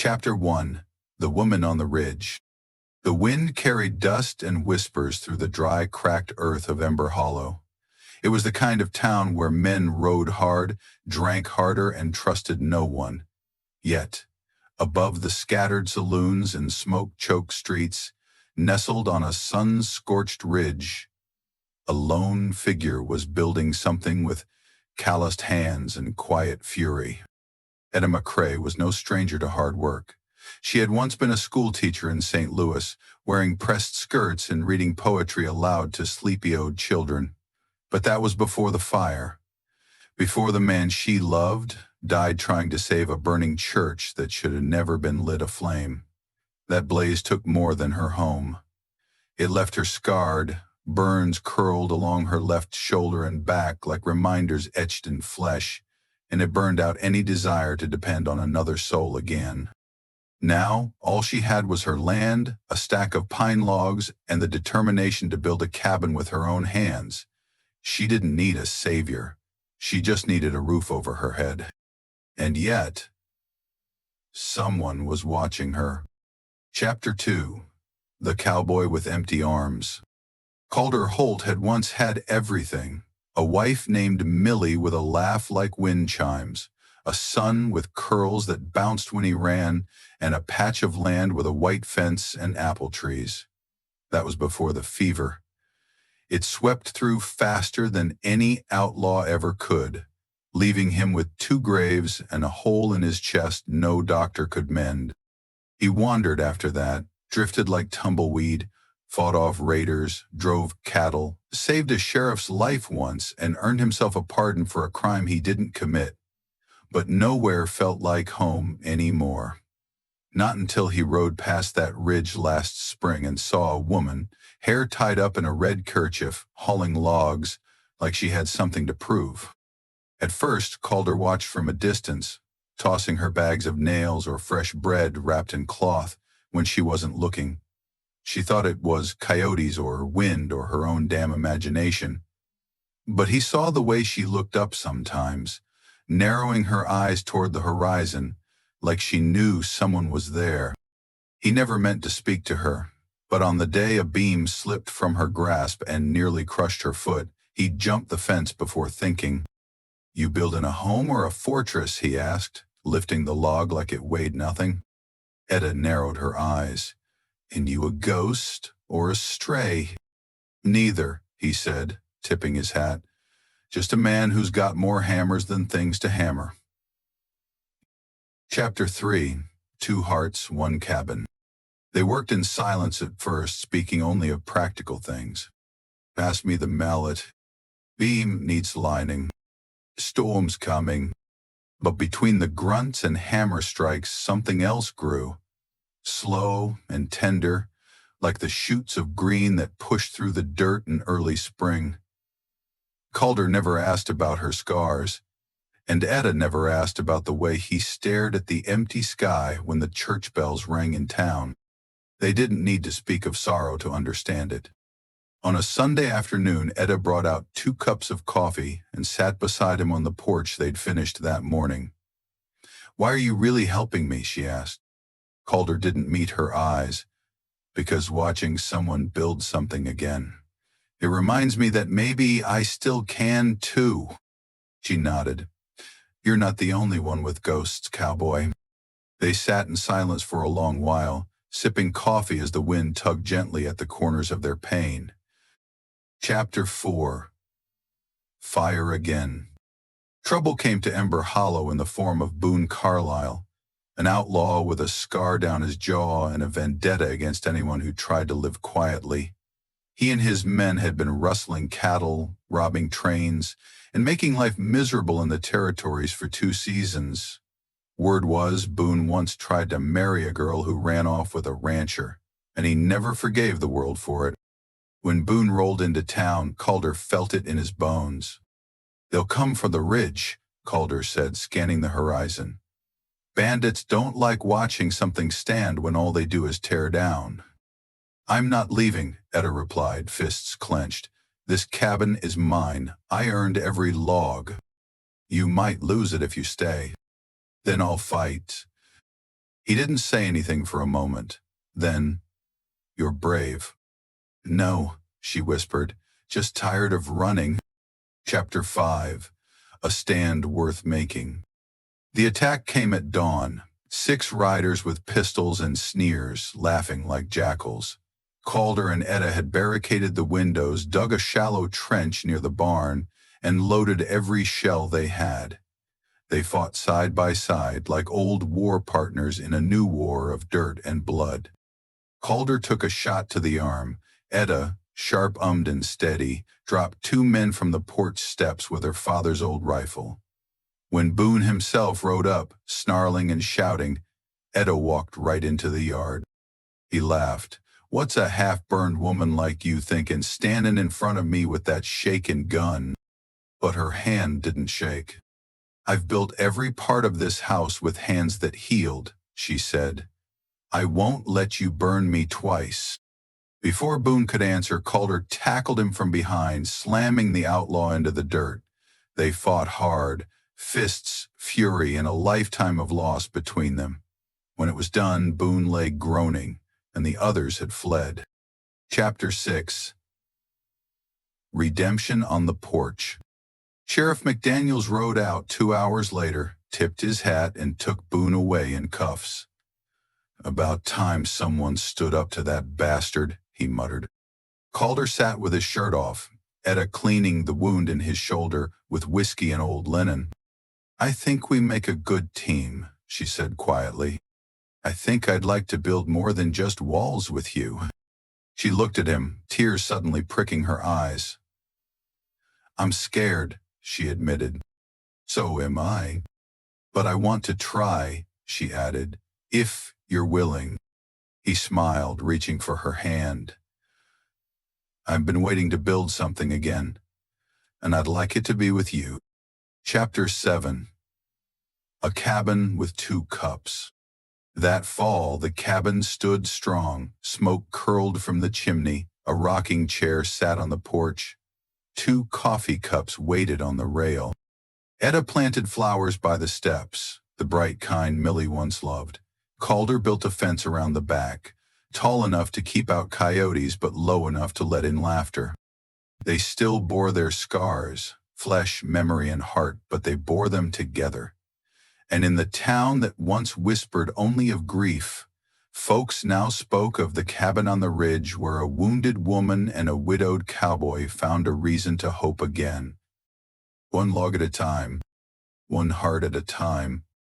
Chapter 1. The Woman on the Ridge. The wind carried dust and whispers through the dry, cracked earth of Ember Hollow. It was the kind of town where men rode hard, drank harder, and trusted no one. Yet, above the scattered saloons and smoke-choked streets, nestled on a sun-scorched ridge, a lone figure was building something with calloused hands and quiet fury. Etta McCrae was no stranger to hard work. She had once been a schoolteacher in St. Louis, wearing pressed skirts and reading poetry aloud to sleepy-eyed children. But that was before the fire, before the man she loved died trying to save a burning church that should have never been lit aflame. That blaze took more than her home. It left her scarred, burns curled along her left shoulder and back like reminders etched in flesh, and it burned out any desire to depend on another soul again. Now, all she had was her land, a stack of pine logs, and the determination to build a cabin with her own hands. She didn't need a savior. She just needed a roof over her head. And yet, someone was watching her. Chapter 2. The Cowboy with Empty Arms. Calder Holt had once had everything. A wife named Millie with a laugh like wind chimes, a son with curls that bounced when he ran, and a patch of land with a white fence and apple trees. That was before the fever. It swept through faster than any outlaw ever could, leaving him with 2 graves and a hole in his chest no doctor could mend. He wandered after that, drifted like tumbleweed, fought off raiders, drove cattle, saved a sheriff's life once, and earned himself a pardon for a crime he didn't commit. But nowhere felt like home anymore. Not until he rode past that ridge last spring and saw a woman, hair tied up in a red kerchief, hauling logs like she had something to prove. At first, Calder watched from a distance, tossing her bags of nails or fresh bread wrapped in cloth when she wasn't looking. She thought it was coyotes or wind or her own damn imagination. But he saw the way she looked up sometimes, narrowing her eyes toward the horizon, like she knew someone was there. He never meant to speak to her, but on the day a beam slipped from her grasp and nearly crushed her foot, he jumped the fence before thinking. "You building a home or a fortress?" he asked, lifting the log like it weighed nothing. Etta narrowed her eyes. "And you a ghost or a stray?" "Neither," he said, tipping his hat. "Just a man who's got more hammers than things to hammer." Chapter 3. 2 Hearts, 1 Cabin. They worked in silence at first, speaking only of practical things. "Pass me the mallet. Beam needs lining. Storm's coming." But between the grunts and hammer strikes, something else grew. Slow and tender, like the shoots of green that pushed through the dirt in early spring. Calder never asked about her scars, and Etta never asked about the way he stared at the empty sky when the church bells rang in town. They didn't need to speak of sorrow to understand it. On a Sunday afternoon, Etta brought out 2 cups of coffee and sat beside him on the porch they'd finished that morning. "Why are you really helping me?" she asked. Calder didn't meet her eyes. "Because watching someone build something again. It reminds me that maybe I still can too." She nodded. "You're not the only one with ghosts, Cowboy." They sat in silence for a long while, sipping coffee as the wind tugged gently at the corners of their pain. Chapter 4. Fire Again. Trouble came to Ember Hollow in the form of Boone Carlisle, an outlaw with a scar down his jaw and a vendetta against anyone who tried to live quietly. He and his men had been rustling cattle, robbing trains, and making life miserable in the territories for 2 seasons. Word was Boone once tried to marry a girl who ran off with a rancher, and he never forgave the world for it. When Boone rolled into town, Calder felt it in his bones. "They'll come from the ridge," Calder said, scanning the horizon. "Bandits don't like watching something stand when all they do is tear down." "I'm not leaving," Etta replied, fists clenched. "This cabin is mine. I earned every log." "You might lose it if you stay." "Then I'll fight." He didn't say anything for a moment. Then, "You're brave." "No," she whispered, "just tired of running." Chapter 5. A Stand Worth Making. The attack came at dawn. 6 riders with pistols and sneers, laughing like jackals. Calder and Etta had barricaded the windows, dug a shallow trench near the barn, and loaded every shell they had. They fought side by side like old war partners in a new war of dirt and blood. Calder took a shot to the arm. Etta, sharp-ummed and steady, dropped 2 men from the porch steps with her father's old rifle. When Boone himself rode up, snarling and shouting, Etta walked right into the yard. He laughed. "What's a half-burned woman like you thinking, standing in front of me with that shaking gun?" But her hand didn't shake. "I've built every part of this house with hands that healed," she said. "I won't let you burn me twice." Before Boone could answer, Calder tackled him from behind, slamming the outlaw into the dirt. They fought hard, fists, fury, and a lifetime of loss between them. When it was done, Boone lay groaning, and the others had fled. Chapter 6. Redemption on the Porch. Sheriff McDaniels rode out 2 hours later, tipped his hat, and took Boone away in cuffs. "About time someone stood up to that bastard," he muttered. Calder sat with his shirt off, Etta cleaning the wound in his shoulder with whiskey and old linen. "I think we make a good team," she said quietly. "I think I'd like to build more than just walls with you." She looked at him, tears suddenly pricking her eyes. "I'm scared," she admitted. "So am I. But I want to try," she added, "if you're willing." He smiled, reaching for her hand. "I've been waiting to build something again, and I'd like it to be with you." Chapter 7. A Cabin with 2 Cups. That fall, the cabin stood strong. Smoke curled from the chimney. A rocking chair sat on the porch. 2 coffee cups waited on the rail. Etta planted flowers by the steps, the bright kind Millie once loved. Calder built a fence around the back, tall enough to keep out coyotes but low enough to let in laughter. They still bore their scars, flesh, memory, and heart, but they bore them together. And in the town that once whispered only of grief, folks now spoke of the cabin on the ridge where a wounded woman and a widowed cowboy found a reason to hope again. One log at a time, one heart at a time,